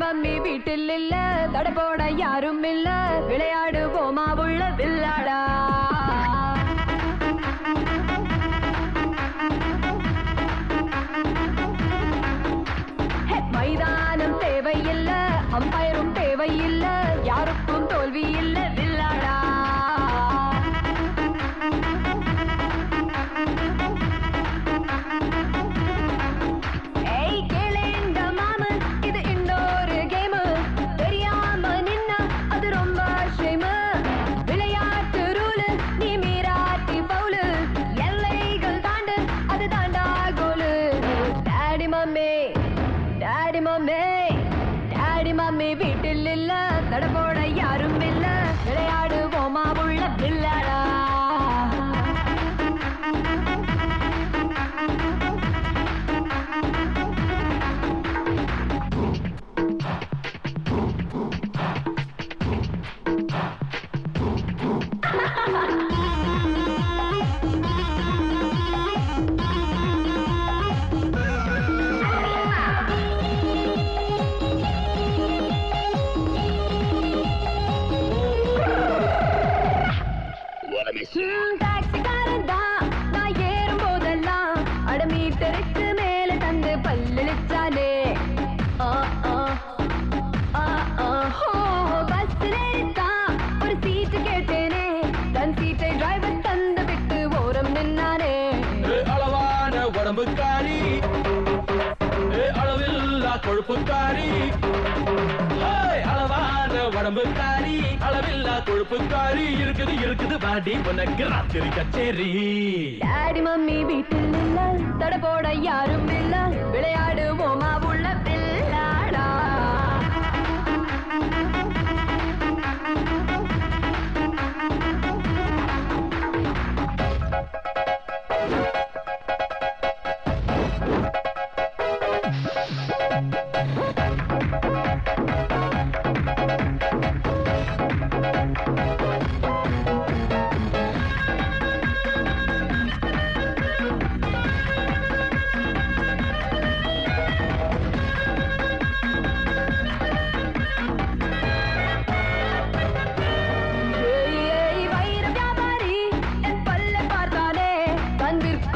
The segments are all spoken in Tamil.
மம்மி வீட்டில் இல்ல, தடபோட யாரும் இல்ல, விளையாடு போமா உள்ள வில்லாடா. மைதானம் தேவையில்ல, அம்பயரும் தேவையில்ல, யாருக்கும் தோல்வி இல்ல வில்லாடா. டாடி மம்மி வீட்டில் இல்ல, தடபோட யாரும் இல்ல, விளையாடு போமா உள்ள வில்லாடா. டாக்ஸிக்காரன் தான் நான் ஏறும் போதெல்லாம் அடமீட்டருக்கு மேல தந்து பல்லிச்சானே. பஸ்ல தான் ஒரு சீட்டு கேட்டேனே, தன் சீட்டை டிரைவர் தந்து விட்டு ஓரம் நின்னானே. அளவான உடம்புக்காரி, அளவில்லா கொழுப்புக்காரி, அளவான உடம்புக்காரி, அளவில்லா கொழுப்புக்காரி, இருக்குது இருக்குது பாடி உனக்கு ராத்திரி கச்சேரி. டாடி மம்மி வீட்டில் இல்ல, தடபோட யாரும் இல்ல, விளையாடு போமா உள்ள வில்லாடா.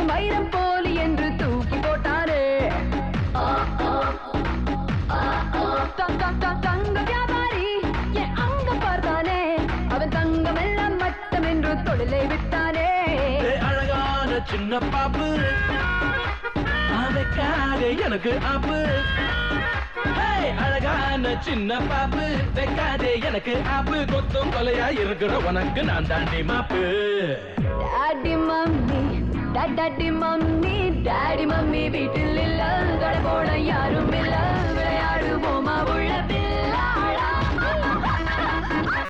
வைரம் போலி என்று தூக்கி போட்டானே. தங்க வியாபாரி என் அங்க பார்த்தானே, அவன் தங்கம் எல்லாம் மட்டம் என்று தொழிலை விட்டானே. அழகான சின்ன பாப்பு, அதுக்காக எனக்கு ஆப்பு. அழகான சின்ன பாப்பு, வைக்காதே எனக்கு ஆப்பு. கொத்தும் கொலையா இருக்கிற உனக்கு நான் தாண்டி மாப்பு. Daddy mummy daddy mummy, daddy mummy வீட்டில் இல்ல, தடபோட யாரும் இல்ல, விளையாடு போமா உள்ள